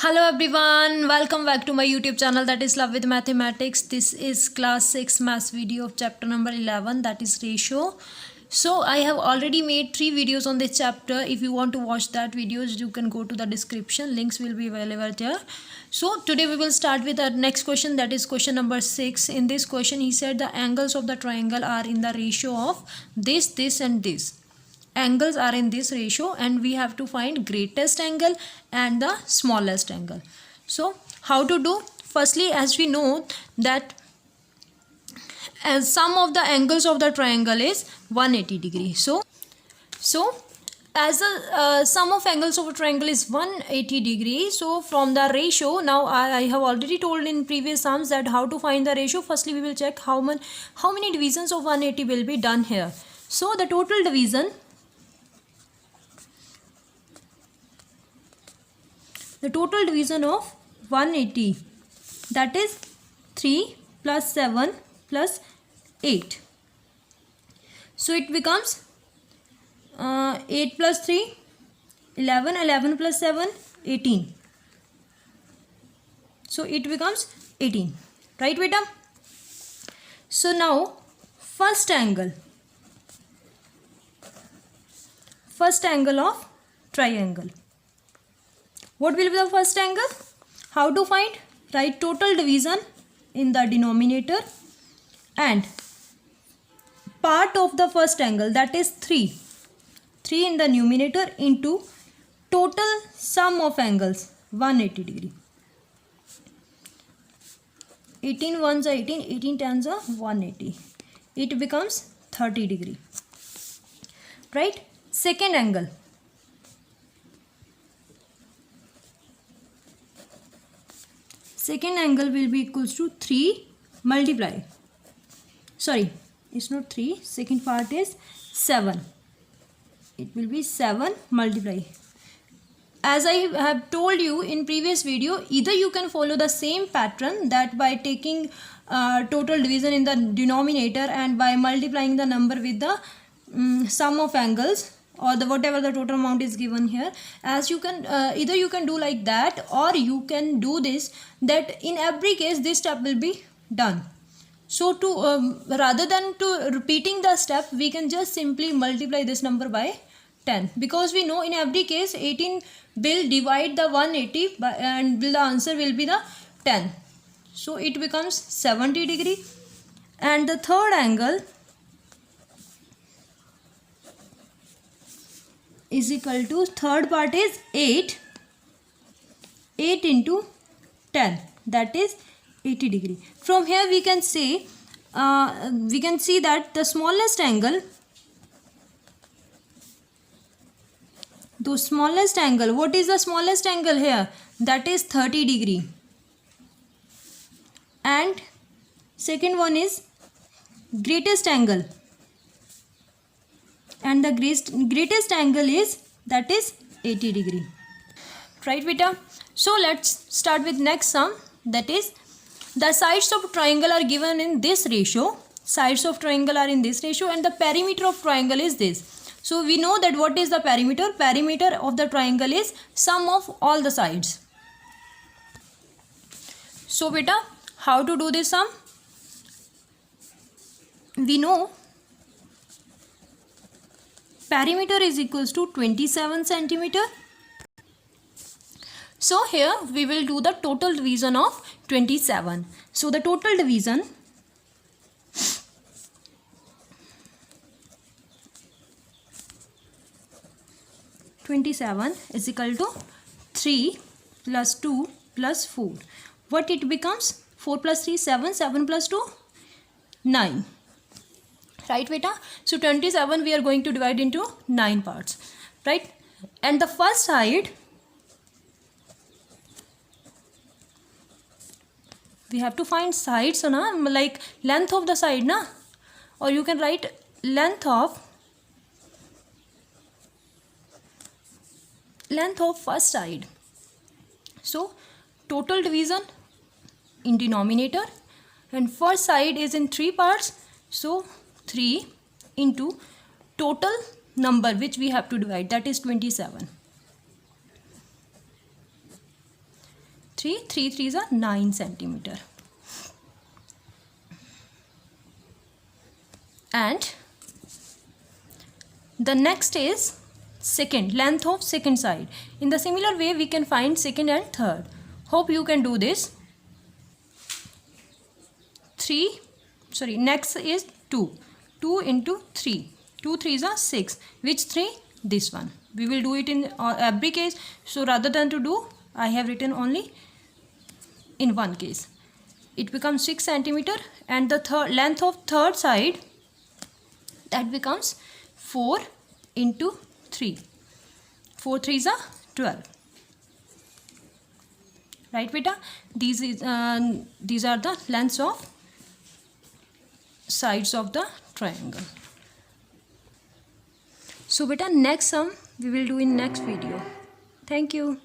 Hello everyone, welcome back to my YouTube channel, that is Love with Mathematics. This is class 6 maths video of chapter number 11, that is ratio. So I have already made 3 videos on this chapter. If you want to watch that videos, you can go to the description, links will be available there. So today we will start with our next question, that is question number 6. In this question he said the angles of the triangle are in the ratio of this, this and this. Angles are in this ratio and we have to find greatest angle and the smallest angle. So how to do? Firstly, as we know that as sum of the angles of the triangle is 180 degree. So as the sum of angles of a triangle is 180 degree, so from the ratio, now I have already told in previous sums that how to find the ratio. Firstly we will check how many divisions of 180 will be done here. So the total division of 180, that is 3 plus 7 plus 8. So it becomes 8 plus 3, 11, 11 plus 7, 18. So it becomes 18. Right, beta? So now first angle of triangle. What will be the first angle? How to find? Write total division in the denominator and part of the first angle, that is 3 in the numerator, into total sum of angles 180 degree. 18 ones are 18, 18 tens are 180. It becomes 30 degree. Right? Second angle. Second angle will be equals to 3 multiply. Sorry, it's not 3. Second part is 7. It will be 7 multiply. As I have told you in previous video, either you can follow the same pattern, that by taking total division in the denominator and by multiplying the number with the sum of angles, or the whatever the total amount is given here. As you can either you can do like that, or you can do this, that in every case this step will be done. So to rather than to repeating the step, we can just simply multiply this number by 10, because we know in every case 18 will divide the 180 by, and the answer will be the 10. So it becomes 70 degree. And the third angle is equal to, third part is 8 into 10, that is 80 degree. From here we can say we can see that the smallest angle, what is the smallest angle here? That is 30 degree. And second one is greatest angle, and the greatest angle is, that is 80 degree. Right, beta? So let's start with next sum, that is the sides of triangle are given in this ratio. Sides of triangle are in this ratio and the perimeter of triangle is this. So we know that what is the perimeter? Perimeter of the triangle is sum of all the sides. So beta, how to do this sum? We know perimeter is equals to 27 centimeter. So here we will do the total division of 27. So the total division is equal to 3 plus 2 plus 4. What it becomes? 4 plus 3, 7, 7 plus 2, 9. Right, beta? So 27 we are going to divide into 9 parts. Right? And the first side, we have to find sides, so na, like length of the side, na, or you can write length of first side. So total division in denominator, and first side is in 3 parts, so 3 into total number which we have to divide, that is 27. 3 3s are 9 centimeter. And the next is second, length of second side. In the similar way we can find second and third. Hope you can do this. Next is 2 into 3, 2 3s are 6. Which 3? This one. We will do it in every case, so rather than to do, I have written only in one case. It becomes 6 centimeter, and the length of third side, that becomes 4 into 3. 4 3s are 12. Right beta? These are the lengths of sides of the triangle. So beta, next sum we will do in next video. Thank you.